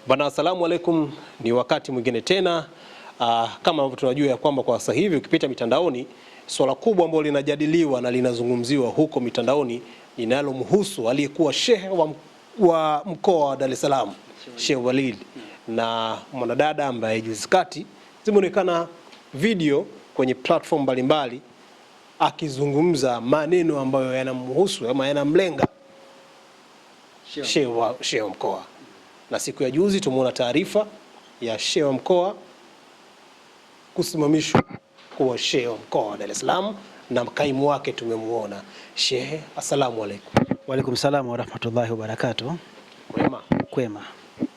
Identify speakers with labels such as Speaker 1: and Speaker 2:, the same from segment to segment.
Speaker 1: Bana, asalamu alaikum, ni wakati mwingine tena. Kama tunajua ya kwamba kwa sasa hivi ukipita mitandaoni, swala kubwa ambalo linajadiliwa na linazungumziwa huko mitandaoni linalomhusu aliyekuwa shehe wa mkoa wa Dar es Salaam, Sheikh Walid, na mwanadada ambaye juzi kati zimeonekana video kwenye platform mbalimbali akizungumza maneno ambayo yanamhusu ama yanamlenga shehe wa mkoa. Na siku ya juzi tumeona taarifa ya shehe wa mkoa kusimamishwa kuwa shehe wa mkoa wa Dar es Salaam, na kaimu wake tumemuona. Shehe, asalamu alaykum.
Speaker 2: Wa alaykum salaam wa rahmatullahi wa barakatuh.
Speaker 1: Kwema?
Speaker 2: Kwema.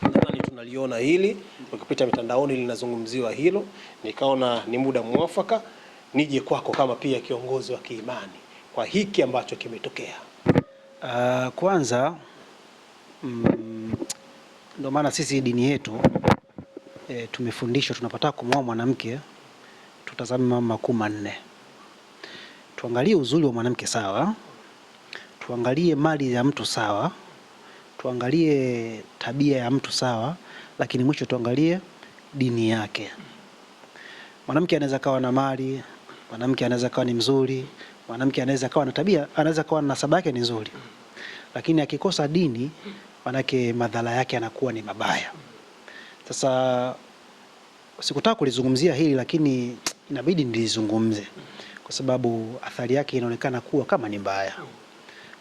Speaker 1: Nadhani tunaliona hili ukipita mitandaoni linazungumziwa hilo, nikaona ni muda mwafaka nije kwako kama pia kiongozi wa kiimani kwa hiki ambacho kimetokea.
Speaker 2: Kwanza ndio maana sisi dini yetu tumefundishwa tunapotaka kumwoa mwanamke tutazame mambo makuu manne. Tuangalie uzuri wa mwanamke sawa, tuangalie mali ya mtu sawa, tuangalie tabia ya mtu sawa, lakini mwisho tuangalie dini yake. Mwanamke anaweza kawa na mali, mwanamke anaweza kawa ni mzuri, mwanamke anaweza kawa na tabia, anaweza kawa na nasaba yake ni nzuri, lakini akikosa dini manake madhara yake yanakuwa ni mabaya. Sasa sikutaka kulizungumzia hili, lakini inabidi nilizungumze kwa sababu athari yake inaonekana kuwa kama ni mbaya.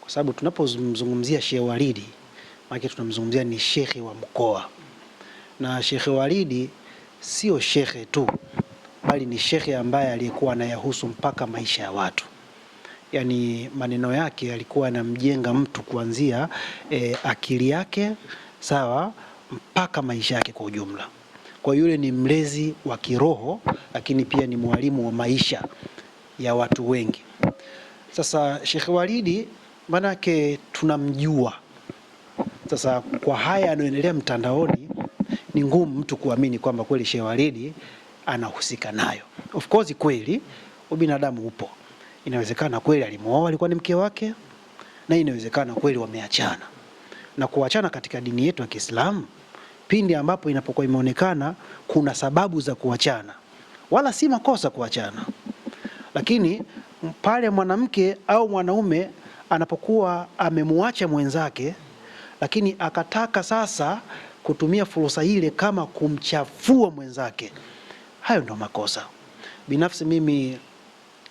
Speaker 2: Kwa sababu tunapozungumzia Sheikh Walid, maana tunamzungumzia ni shekhi wa mkoa, na Sheikh Walid sio shekhe tu, bali ni shekhe ambaye aliyekuwa anayahusu mpaka maisha ya watu. Yani maneno yake yalikuwa yanamjenga mtu kuanzia akili yake sawa mpaka maisha yake kwa ujumla. Kwa yule ni mlezi wa kiroho, lakini pia ni mwalimu wa maisha ya watu wengi. Sasa Sheikh Walid manake tunamjua. Sasa kwa haya yanayoendelea mtandaoni ni ngumu mtu kuamini kwamba kweli Sheikh Walid anahusika nayo. Of course kweli ubinadamu upo. Inawezekana kweli alimuoa alikuwa ni mke wake, na inawezekana kweli wameachana. Na kuachana katika dini yetu ya Kiislamu, pindi ambapo inapokuwa imeonekana kuna sababu za kuachana, wala si makosa kuachana. Lakini pale mwanamke au mwanaume anapokuwa amemuacha mwenzake, lakini akataka sasa kutumia fursa ile kama kumchafua mwenzake, hayo ndo makosa. Binafsi mimi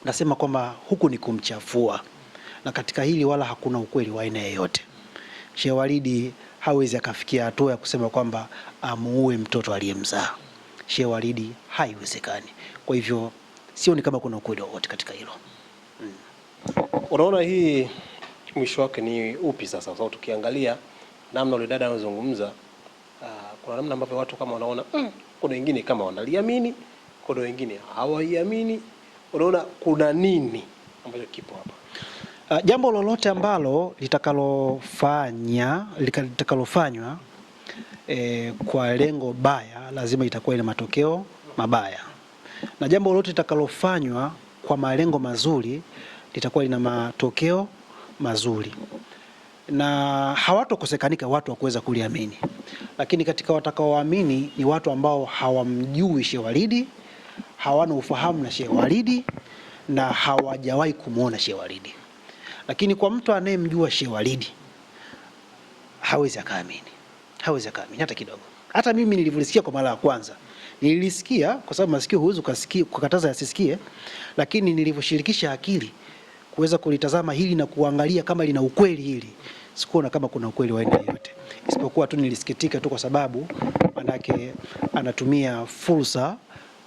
Speaker 2: nasema kwamba huku ni kumchafua, na katika hili wala hakuna ukweli wa aina yoyote. Sheikh Walid hawezi akafikia hatua ya kusema kwamba amuue mtoto aliyemzaa. Sheikh Walid haiwezekani. Kwa hivyo sioni kama kuna ukweli wowote katika hilo.
Speaker 1: Unaona hii mwisho wake ni upi sasa? Sababu tukiangalia namna yule dada anazungumza, kuna namna ambavyo watu kama wanaona kuna wengine kama wanaliamini, kuna wengine hawaiamini. Unaona kuna nini ambacho kipo hapa?
Speaker 2: Jambo lolote ambalo litakalofanywa kwa lengo baya lazima itakuwa ina matokeo mabaya, na jambo lolote litakalofanywa kwa malengo mazuri litakuwa lina matokeo mazuri, na hawatokosekanika watu wa kuweza kuliamini. Lakini katika watakaoamini ni watu ambao hawamjui Sheikh Walid, hawana ufahamu na Sheikh Walid, na hawajawahi kumuona Sheikh Walid. Lakini kwa mtu anayemjua Sheikh Walid hawezi akaamini. Hawezi akaamini hata kidogo. Hata mimi nilivyosikia kwa mara ya kwanza, nilisikia kwa sababu masikio huwezi kukataza yasisikie, lakini nilivyoshirikisha akili kuweza kulitazama hili na kuangalia kama lina ukweli hili, sikuona kama kuna ukweli wa aina yoyote. Isipokuwa tu nilisikitika tu kwa sababu manake anatumia fursa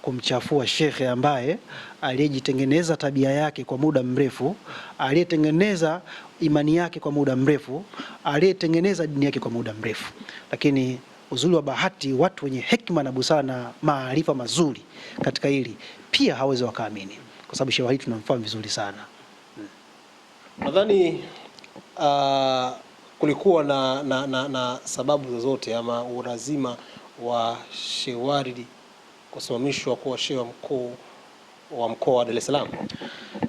Speaker 2: kumchafua shekhe ambaye aliyejitengeneza tabia yake kwa muda mrefu, aliyetengeneza imani yake kwa muda mrefu, aliyetengeneza dini yake kwa muda mrefu. Lakini uzuri wa bahati, watu wenye hekima na busara na maarifa mazuri katika hili pia hawezi wakaamini, kwa sababu Sheikh Walid tunamfahamu vizuri sana.
Speaker 1: Nadhani kulikuwa na sababu zozote ama ulazima wa Sheikh Walid kusimamishwa kuwa shehe wa mkoa wa Dar es Salaam?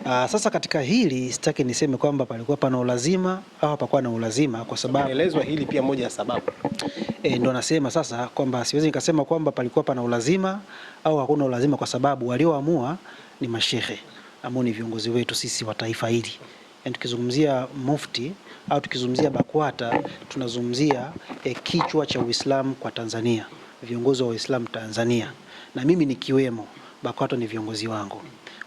Speaker 2: Sasa katika hili sitaki niseme kwamba palikuwa pana ulazima au hapakuwa na ulazima, kwa sababu
Speaker 1: inaelezwa hili pia moja ya sababu.
Speaker 2: Ndo nasema sasa kwamba siwezi nikasema kwamba palikuwa pana ulazima au hakuna ulazima, kwa sababu walioamua ni mashehe ambao ni viongozi wetu sisi wa taifa hili. Yani tukizungumzia mufti au tukizungumzia BAKWATA tunazungumzia kichwa cha Uislamu kwa Tanzania, viongozi wa Uislamu Tanzania, na mimi nikiwemo. BAKWATA ni viongozi wangu.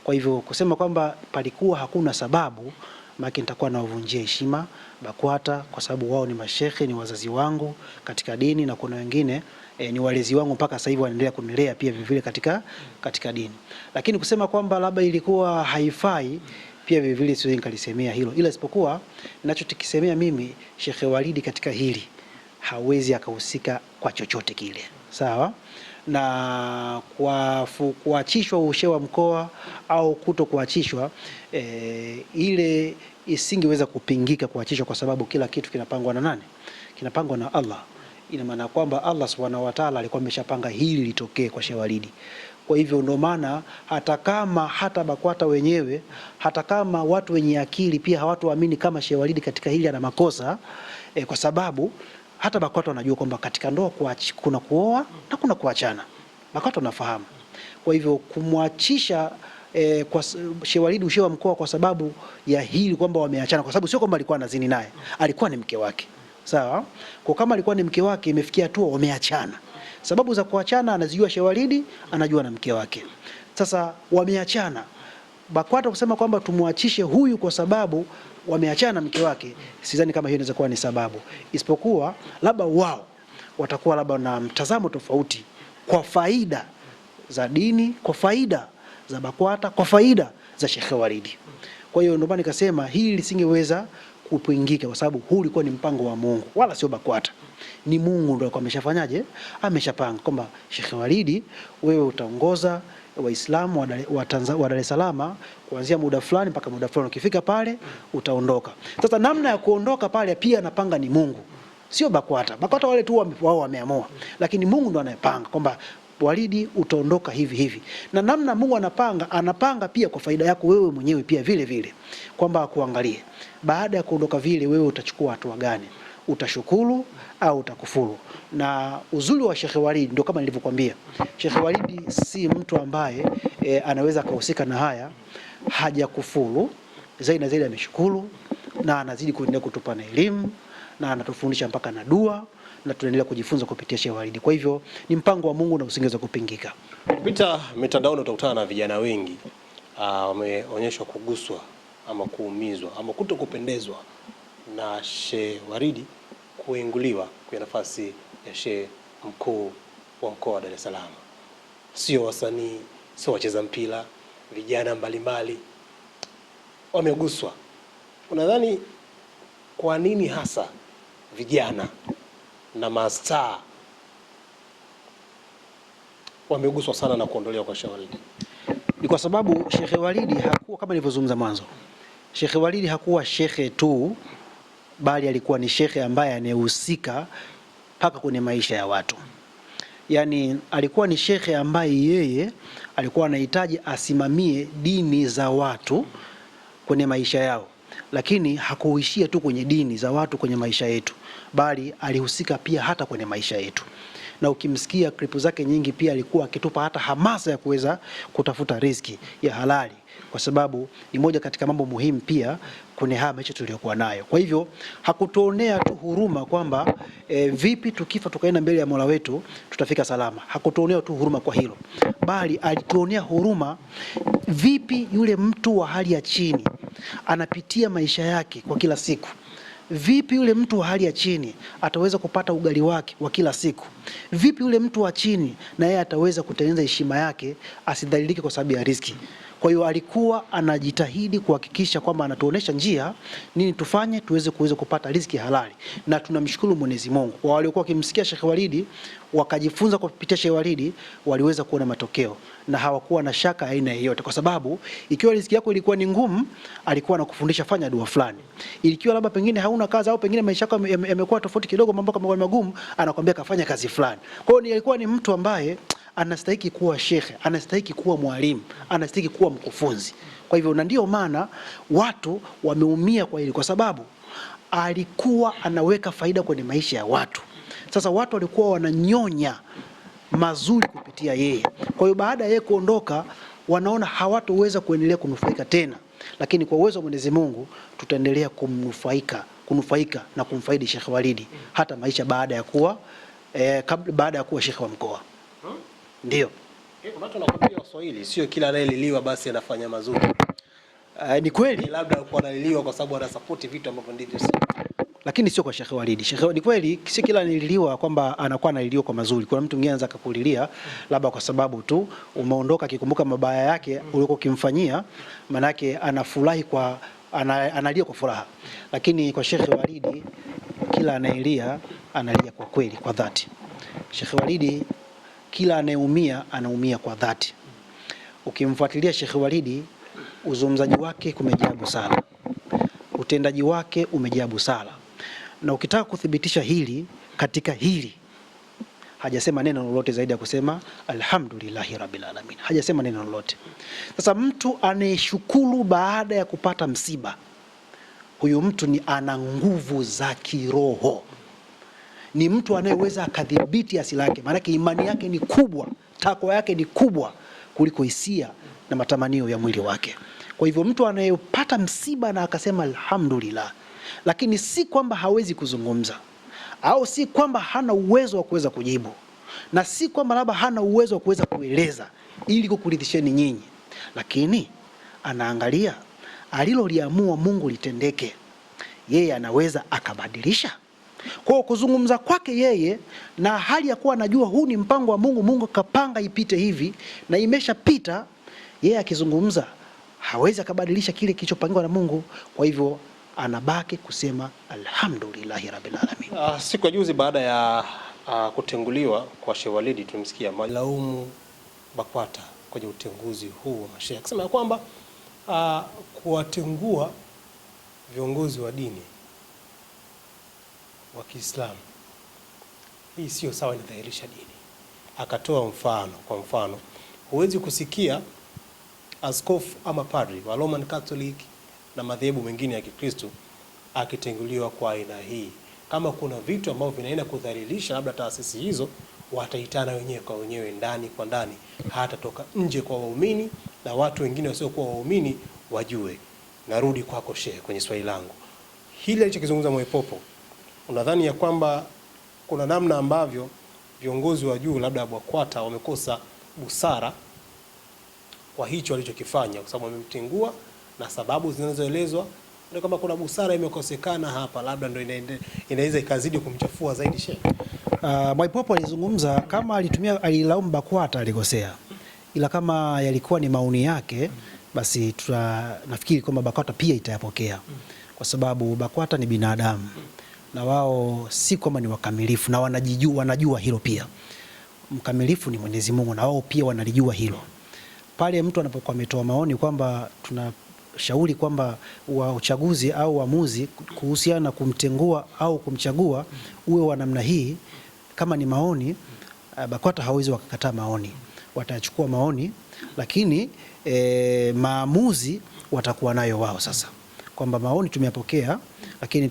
Speaker 2: Kwa hivyo kusema kwamba palikuwa hakuna sababu, maana nitakuwa nawavunjia heshima BAKWATA, kwa sababu wao ni mashehe, ni wazazi wangu katika dini, na kuna wengine ni walezi wangu mpaka sasa hivi wanaendelea kunilea pia vivile katika dini. Lakini kusema kwamba labda ilikuwa haifai pia vivile siwezi nikalisemea hilo, ila isipokuwa ninachotikisemea mimi, Sheikh Walidi katika hili hawezi akahusika kwa chochote kile, sawa? Na kuachishwa ushehe wa mkoa au kuto kuachishwa, ile isingeweza kupingika kuachishwa, kwa sababu kila kitu kinapangwa na nani? Kinapangwa na Allah. Ina maana kwamba Allah Subhanahu wa Ta'ala alikuwa ameshapanga hili litokee kwa Sheikh Walidi. Kwa hivyo ndio maana hata BAKWATA wenyewe, hata kama watu wenye akili pia hawatuamini kama Sheikh Walidi katika hili ana makosa, kwa sababu hata BAKWATA wanajua kwamba katika ndoa kuna kuoa na kuna kuachana. BAKWATA wanafahamu. Kwa hivyo kumwachisha kwa Sheikh Walidi ushehe wa mkoa kwa sababu ya hili kwamba wameachana, kwa sababu sio kwamba alikuwa anazini naye, alikuwa ni mke wake, sawa? Kwa kama alikuwa ni mke wake, imefikia hatua wameachana. Sababu za kuachana anazijua Sheikh Walidi, anajua na mke wake. Sasa wameachana, BAKWATA kusema kwamba tumwachishe huyu kwa sababu wameachana na mke wake, sidhani kama hiyo inaweza kuwa ni sababu, isipokuwa labda wao watakuwa labda na mtazamo tofauti kwa faida za dini, kwa faida za BAKWATA, kwa faida za Sheikh Walidi. Kwa hiyo ndio maana nikasema hili lisingeweza kupingika, kwa sababu huu ulikuwa ni mpango wa Mungu, wala sio BAKWATA. Ni Mungu ndio alikuwa ameshafanyaje, ameshapanga kwamba Sheikh Walidi wewe utaongoza Waislamu wa Dar es Salaam kuanzia muda fulani mpaka muda fulani, ukifika pale utaondoka. Sasa namna ya kuondoka pale pia anapanga ni Mungu, sio BAKWATA. BAKWATA wale tu wao wameamua, lakini Mungu ndo anayepanga kwamba Walidi utaondoka hivi hivi. Na namna Mungu anapanga pia kwa faida yako wewe mwenyewe pia vile vile, kwamba kuangalie baada ya kuondoka vile wewe utachukua hatua gani, utashukuru au utakufuru. Na uzuri wa Sheikh Walidi ndio kama nilivyokuambia, Sheikh Walidi si mtu ambaye anaweza kuhusika na haya, hajakufuru, zaidi na zaidi ameshukuru, na anazidi kuendelea kutupa na elimu, na anatufundisha mpaka na dua, na tunaendelea kujifunza kupitia Sheikh Walidi. Kwa hivyo ni mpango wa Mungu na usingeweza kupingika.
Speaker 1: Kupita mitandaoni utakutana na vijana wengi wameonyeshwa kuguswa ama kuumizwa ama kutokupendezwa na Sheikh Walidi kuinguliwa kwa nafasi ya Sheikh mkuu wa mkoa wa Dar es Salaam. Sio wasanii, sio wacheza mpira, vijana mbalimbali wameguswa. Unadhani kwa nini hasa vijana na mastaa wameguswa sana na kuondolewa kwa Sheikh Walidi?
Speaker 2: Ni kwa sababu Sheikh Walidi hakuwa, kama nilivyozungumza mwanzo, Sheikh Walidi hakuwa shekhe tu, bali alikuwa ni shekhe ambaye anayehusika mpaka kwenye maisha ya watu. Yani alikuwa ni shekhe ambaye yeye alikuwa anahitaji asimamie dini za watu kwenye maisha yao, lakini hakuishia tu kwenye dini za watu kwenye maisha yetu, bali alihusika pia hata kwenye maisha yetu. Na ukimsikia klipu zake nyingi pia alikuwa akitupa hata hamasa ya kuweza kutafuta riziki ya halali, kwa sababu ni moja katika mambo muhimu pia kwenye haya maisha tuliyokuwa nayo. Kwa hivyo hakutuonea tu huruma kwamba vipi tukifa tukaenda mbele ya Mola wetu tutafika salama. Hakutuonea tu huruma kwa hilo, bali alituonea huruma vipi yule mtu wa hali ya chini anapitia maisha yake kwa kila siku. Vipi yule mtu wa hali ya chini ataweza kupata ugali wake wa kila siku? Vipi yule mtu wa chini na yeye ataweza kutengeneza heshima yake, asidhalilike kwa sababu ya riziki? Kwa hiyo alikuwa anajitahidi kuhakikisha kwamba anatuonesha njia nini tufanye tuweze kupata riziki halali, na tunamshukuru Mwenyezi Mungu. Kwa waliokuwa wakimsikia Sheikh Walidi wakajifunza kupitia Sheikh Walidi, waliweza kuona matokeo na hawakuwa na shaka aina yoyote, kwa sababu ikiwa riziki yako ilikuwa ni ngumu, alikuwa anakufundisha fanya dua fulani. Ikiwa labda pengine hauna kazi au pengine maisha yako yamekuwa tofauti kidogo, mambo kama magumu, anakuambia kafanya kazi fulani. Kwa hiyo alikuwa ni mtu ambaye anastahili kuwa shekhe, anastahili kuwa mwalimu, anastahili kuwa mkufunzi. Kwa hivyo na ndio maana watu wameumia kwa hili, kwa sababu alikuwa anaweka faida kwenye maisha ya watu. Sasa watu walikuwa wananyonya mazuri kupitia yeye. Kwa hiyo baada ya yeye kuondoka, wanaona hawatoweza kuendelea kunufaika tena, lakini kwa uwezo wa Mwenyezi Mungu tutaendelea kunufaika na kumfaidi Sheikh Walidi hata maisha baada ya kuwa baada ya kuwa Sheikh wa mkoa. Ndio.
Speaker 1: Watu wanakwambia Waswahili sio kila anayeliliwa basi anafanya mazuri.
Speaker 2: Ni kweli
Speaker 1: labda alikuwa analiliwa kwa sababu anasupport vitu ambavyo ndivyo si.
Speaker 2: Lakini sio kwa Sheikh Walidi. Ni kweli si kila anililiwa kwamba anakuwa analiliwa kwa mazuri. Kuna mtu mwingine anaweza kukulilia labda kwa sababu tu umeondoka akikumbuka mabaya yake uliokuwa ukimfanyia, maana yake anafurahi kwa analia kwa furaha. Lakini kwa Sheikh Walidi kila anayelia analia kwa kweli, kwa dhati. Sheikh Walidi kila anayeumia anaumia kwa dhati. Ukimfuatilia Sheikh Walidi, uzungumzaji wake kumejaa busara, utendaji wake umejaa busara, na ukitaka kuthibitisha hili katika hili hajasema neno lolote zaidi ya kusema alhamdulillahi rabbil alamin. Hajasema neno lolote. Sasa mtu anayeshukuru baada ya kupata msiba, huyu mtu ni ana nguvu za kiroho, ni mtu anayeweza akadhibiti asili yake, maana imani yake ni kubwa, takwa yake ni kubwa kuliko hisia na matamanio ya mwili wake. Kwa hivyo mtu anayepata msiba na akasema alhamdulillah, lakini si kwamba hawezi kuzungumza, au si kwamba hana uwezo wa kuweza kujibu, na si kwamba labda hana uwezo wa kuweza kueleza ili kukuridhisheni nyinyi, lakini anaangalia aliloliamua Mungu litendeke, yeye anaweza akabadilisha. Kwa kuzungumza kwake yeye, na hali ya kuwa anajua huu ni mpango wa Mungu, Mungu kapanga ipite hivi na imeshapita, yeye akizungumza hawezi akabadilisha kile kilichopangwa na Mungu. Kwa hivyo anabaki kusema alhamdulillahi rabbil alamin.
Speaker 1: Siku ya juzi baada ya kutenguliwa kwa Sheikh Walidi, tumsikia malaumu BAKWATA kwenye utenguzi huu wa masheikh, akisema kwamba kuwatengua viongozi wa dini wa Kiislamu hii sio sawa, inadhihirisha dini. Akatoa mfano, kwa mfano huwezi kusikia askofu ama padri wa Roman Catholic na madhehebu mengine ya Kikristo akitenguliwa kwa aina hii. Kama kuna vitu ambavyo vinaenda kudhalilisha labda taasisi hizo, wataitana wenyewe kwa wenyewe, ndani kwa ndani, hata toka nje kwa waumini na watu wengine wasiokuwa waumini wajue. Narudi kwako Sheikh kwenye swali langu hili alichokizungumza Mwaipopo, unadhani ya kwamba kuna namna ambavyo viongozi wa juu labda BAKWATA wamekosa busara kwa hicho alichokifanya, kwa sababu wamemtengua na sababu zinazoelezwa ndio kama kuna busara imekosekana hapa, labda ndio inaweza ikazidi kumchafua zaidi Sheikh?
Speaker 2: Mwaipopo alizungumza kama alilaumu BAKWATA alikosea, ila kama yalikuwa ni maoni yake basi nafikiri kwamba BAKWATA pia itayapokea, kwa sababu BAKWATA ni binadamu na wao si kwamba ni wakamilifu, na wanajua hilo pia. Mkamilifu ni Mwenyezi Mungu na wao pia wanalijua hilo. Pale mtu anapokuwa ametoa maoni kwamba tunashauri kwamba uchaguzi au uamuzi kuhusiana na kumtengua au kumchagua uwe wa namna hii, kama ni maoni, BAKWATA hawezi wakakataa maoni, watachukua maoni, lakini maamuzi watakuwa nayo wao sasa, kwamba maoni tumeyapokea, lakini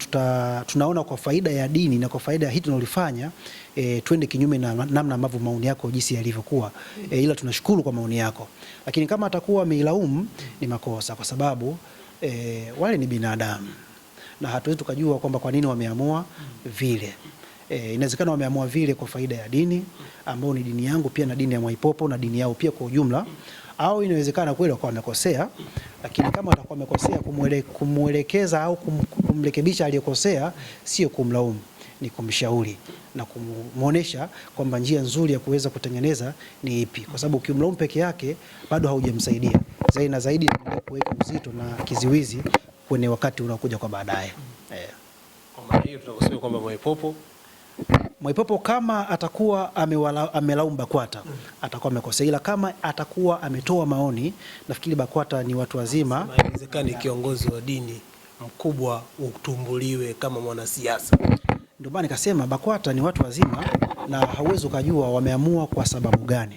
Speaker 2: tunaona kwa faida ya dini na kwa faida ya hili tunalofanya, twende kinyume na namna ambavyo maoni yako jinsi yalivyokuwa, ila tunashukuru kwa maoni yako. Lakini kama atakuwa ameilaumu ni makosa, kwa sababu wale ni binadamu na hatuwezi tukajua kwamba kwa nini wameamua vile. Inawezekana wameamua vile kwa faida ya dini ambao ni dini yangu pia na dini ya Mwaipopo na dini yao pia kwa ujumla, au inawezekana kweli kwa wamekosea, lakini kama atakuwa amekosea, kumwelekeza au kumrekebisha aliyokosea, sio kumlaumu, ni kumshauri na kumuonesha kwamba njia nzuri ya kuweza kutengeneza ni ipi, kwa sababu ukimlaumu peke yake bado haujamsaidia. Zaidi na zaidi ni kuweka uzito na kiziwizi kwenye wakati unaokuja kwa baadaye.
Speaker 1: Kwa maana hiyo tunakusema kwamba Mwaipopo
Speaker 2: kama atakuwa amelaumu BAKWATA atakuwa amekosea, ila kama atakuwa ametoa maoni, nafikiri BAKWATA ni watu wazima.
Speaker 1: Haiwezekani kiongozi wa dini mkubwa utumbuliwe kama mwanasiasa.
Speaker 2: Ndio maana nikasema BAKWATA ni watu wazima na hauwezi kujua wameamua kwa sababu gani.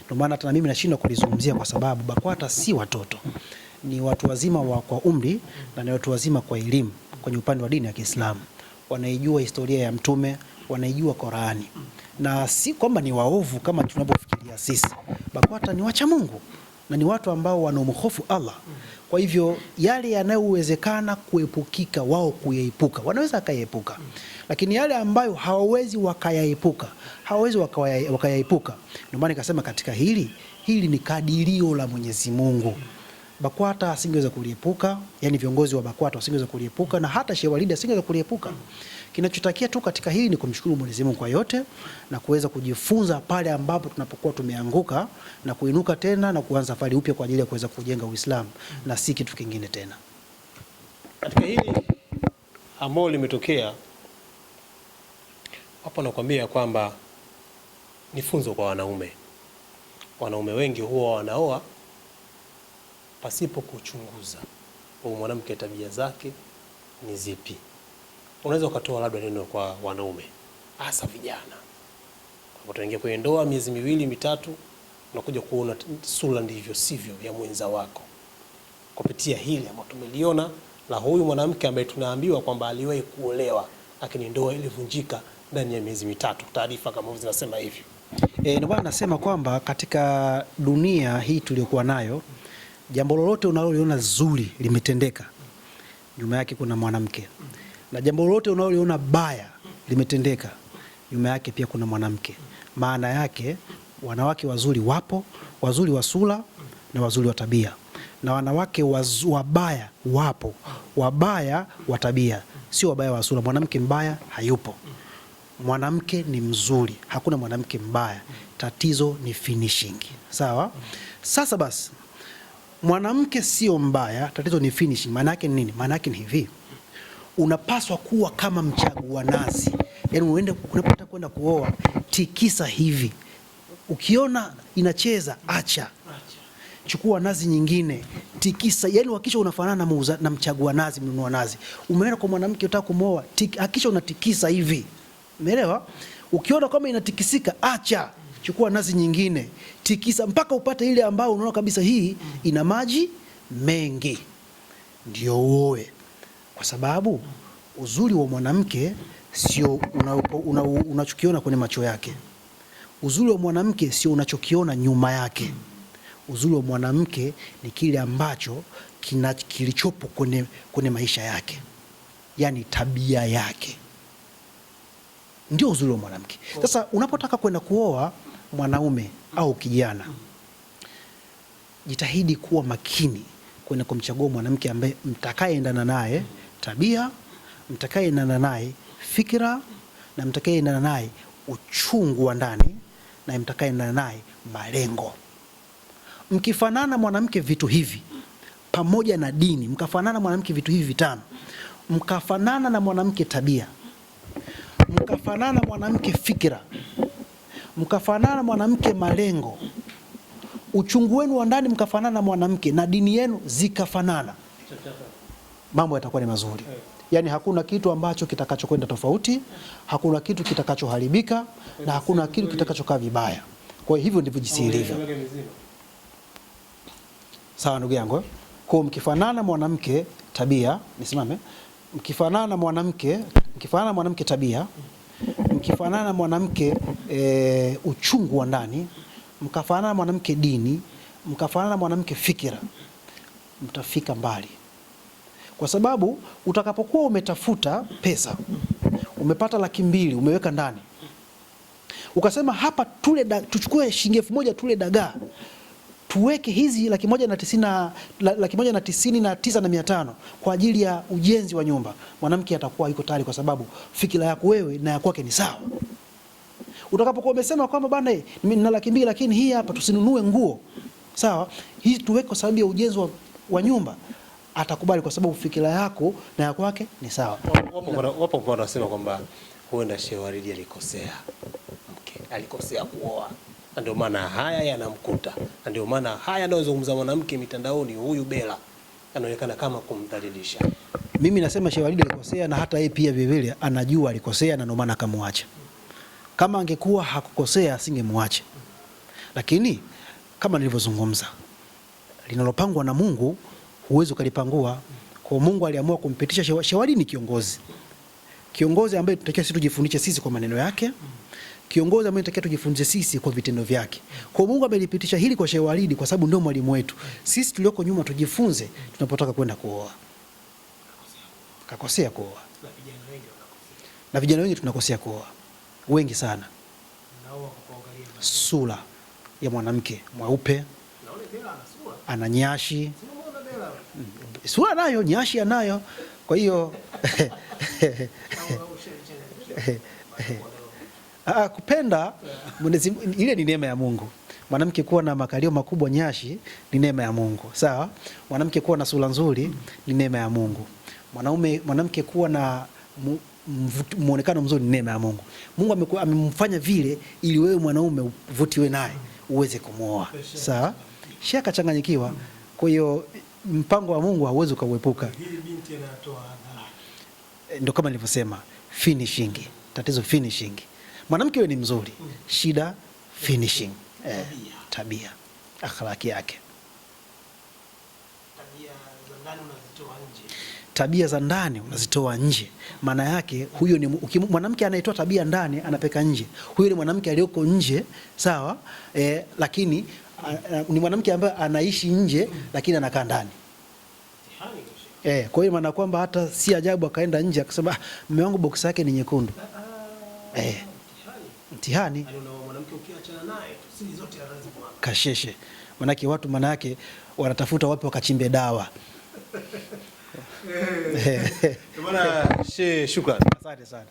Speaker 2: Ndio maana hata mimi nashindwa kulizungumzia, kwa sababu BAKWATA si watoto, ni watu wazima kwa umri na ni watu wazima kwa elimu kwenye upande wa dini ya Kiislamu. Wanaijua historia ya Mtume, wanaijua Qur'ani, na si kwamba ni waovu kama tunavyofikiria sisi. BAKWATA ni wacha Mungu na ni watu ambao wanaomhofu Allah. Kwa hivyo yale yanayowezekana kuepukika wao kuyaepuka, wanaweza wakayaepuka, lakini yale ambayo hawawezi wakayaepuka, Ndio maana nikasema katika hili ni kadirio la Mwenyezi Mungu. BAKWATA asingeweza kuliepuka, yani viongozi wa BAKWATA wasingeweza kuliepuka, na hata Sheikh Walid asingeweza kuliepuka. Kinachotakia tu katika hili ni kumshukuru Mwenyezi Mungu kwa yote na kuweza kujifunza pale ambapo tunapokuwa tumeanguka na kuinuka tena na kuanza safari upya kwa ajili ya kuweza kujenga Uislamu na si kitu kingine tena.
Speaker 1: Katika hili ambalo limetokea hapo, nakwambia kwamba ni funzo kwa wanaume. Wanaume wengi huwa wanaoa pasipo kuchunguza huyu mwanamke tabia zake ni zipi. Unaweza ukatoa labda neno kwa wanaume, hasa vijana. Unapoingia kwenye ndoa miezi 2 mitatu, unakuja kuona sura ndivyo sivyo ya mwenza wako. Kupitia hili ambalo tumeliona la huyu mwanamke ambaye tunaambiwa kwamba aliwahi kuolewa lakini ndoa ilivunjika ndani ya miezi 3, taarifa kama hizo zinasema hivyo.
Speaker 2: Ndio maana nasema kwamba katika dunia hii tuliyokuwa nayo, jambo lolote unaloliona zuri limetendeka, nyuma yake kuna mwanamke. Na jambo lolote unaloliona baya limetendeka, nyuma yake pia kuna mwanamke. Maana yake wanawake wazuri wapo, wazuri wa sura na wazuri wa tabia. Na wanawake wabaya wapo, wabaya wa tabia, sio wabaya wa sura. Mwanamke mbaya hayupo. Mwanamke ni mzuri, hakuna mwanamke mbaya. Tatizo ni finishing. Sawa? Sasa basi, mwanamke sio mbaya, tatizo ni finishing. Maana yake ni nini? Maana yake ni hivi: unapaswa kuwa kama mchagua nazi. Yaani unapotaka kwenda kuoa, tikisa hivi. Ukiona inacheza, acha. Chukua nazi nyingine, tikisa. Yaani hakikisha unafanana na mchagua nazi, mnunua nazi. Umeenda kwa mwanamke unataka kumooa, hakikisha unatikisa hivi. Umeelewa? Ukiona kama inatikisika, acha. Chukua nazi nyingine, tikisa mpaka upate ile ambayo unaona kabisa hii ina maji mengi, ndio uoe. Kwa sababu uzuri wa mwanamke sio unachokiona kwenye macho yake. Uzuri wa mwanamke sio unachokiona nyuma yake. Uzuri wa mwanamke ni kile ambacho kilichopo kwenye maisha yake, yani tabia yake, ndio uzuri wa mwanamke. Sasa unapotaka kwenda kuoa mwanaume au kijana, jitahidi kuwa makini kwenda kumchagua mwanamke ambaye mtakayeendana naye tabia, mtakayeendana naye fikira, na mtakayeendana naye uchungu wa ndani, na mtakayeendana naye malengo. Mkifanana mwanamke vitu hivi pamoja na dini, mkafanana mwanamke vitu hivi 5, mkafanana na mwanamke tabia, mkafanana mwanamke fikira, mkafanana mwanamke malengo, uchungu wenu wa ndani mkafanana mwanamke, na dini yenu zikafanana, mambo yatakuwa ni mazuri. Yani hakuna kitu ambacho kitakachokwenda tofauti, hakuna kitu kitakachoharibika, na hakuna kitu kitakachokaa vibaya. Kwa hivyo ndivyo jinsi ilivyo. Sawa ndugu yangu? Kwa mkifanana mwanamke tabia, nisimame. Mkifanana mwanamke tabia, mkifanana mwanamke uchungu wa ndani, mkafanana mwanamke dini, mkafanana mwanamke fikira, mtafika mbali. Kwa sababu utakapokuwa umetafuta pesa, umepata 200,000 umeweka ndani, ukasema hapa tuchukue shilingi 1,000 tule dagaa, tuweke hizi 199,500 kwa ajili ya ujenzi wa nyumba, mwanamke atakuwa yuko tayari, kwa sababu fikira yako wewe na ya kwake ni sawa. Utakapokuwa umesema kwamba bana mimi nina 200,000 lakini hii hapa tusinunue nguo, sawa, hii tuweke kwa sababu ya ujenzi wa nyumba, atakubali kwa sababu fikira yako na ya kwake ni sawa.
Speaker 1: Wapo wanasema kwamba huenda Sheikh Walid alikosea, alikosea kuoa, na ndio maana haya yanamkuta, na ndio maana haya anayozungumza mwanamke mitandaoni, huyu Bella anaonekana kama kumdhalilisha.
Speaker 2: Mimi nasema Sheikh Walid alikosea, na hata yeye pia vile anajua alikosea, na ndio maana akamwacha. Kama angekuwa hakukosea asingemwacha. Lakini kama nilivyozungumza, linalopangwa na Mungu huwezi ukalipangua. Kwa Mungu aliamua kumpitisha Sheikh Walid, ni kiongozi. kiongozi ambaye tunatakiwa sisi tujifundishe sisi kwa maneno yake, kiongozi ambaye tunatakiwa tujifundishe sisi kwa vitendo vyake. Kwa Mungu amelipitisha hili kwa Sheikh Walid kwa sababu ndio mwalimu wetu. Sisi tulioko nyuma tujifunze tunapotaka kwenda kuoa. Kakosea kuoa. Na vijana wengi tunakosea kuoa. Wengi sana. Sura ya mwanamke mweupe, ana nyashi, sura nayo, nyashi anayo. Kwa hiyo kupenda ile ni neema ya Mungu. Mwanamke kuwa na makalio makubwa, nyashi, ni neema ya Mungu. Sawa? Mwanamke kuwa na sura nzuri ni neema ya Mungu. Mwanamke kuwa na muonekano mzuri ni neema ya Mungu. Mungu amemfanya vile ili wewe mwanaume uvutiwe naye uweze kumuoa. Sawa? Sheikh akachanganyikiwa. Kwa hiyo mpango wa Mungu hauwezi kuepuka.
Speaker 1: Hili binti anatoa hadhara.
Speaker 2: Ndio kama nilivyosema, finishing. Tatizo finishing. Mwanamke wewe ni mzuri, shida finishing. Tabia, akhlaki yake. Tabia za ndani unazitoa nje. Maana yake huyo ni mwanamke anayetoa tabia ndani anapeka nje. Huyo ni mwanamke aliyoko nje, sawa? Lakini ni mwanamke ambaye anaishi nje lakini anakaa ndani. Kwa hiyo maana kwamba hata si ajabu akaenda nje akasema mume wangu box yake ni nyekundu. Mtihani.
Speaker 1: Mwanamke ukiachana naye siri zote anazipata.
Speaker 2: Kasheshe. Manake watu manake wanatafuta wapi wakachimbe dawa.
Speaker 1: Bwana Sheikh, shukrani.
Speaker 2: Asante sana.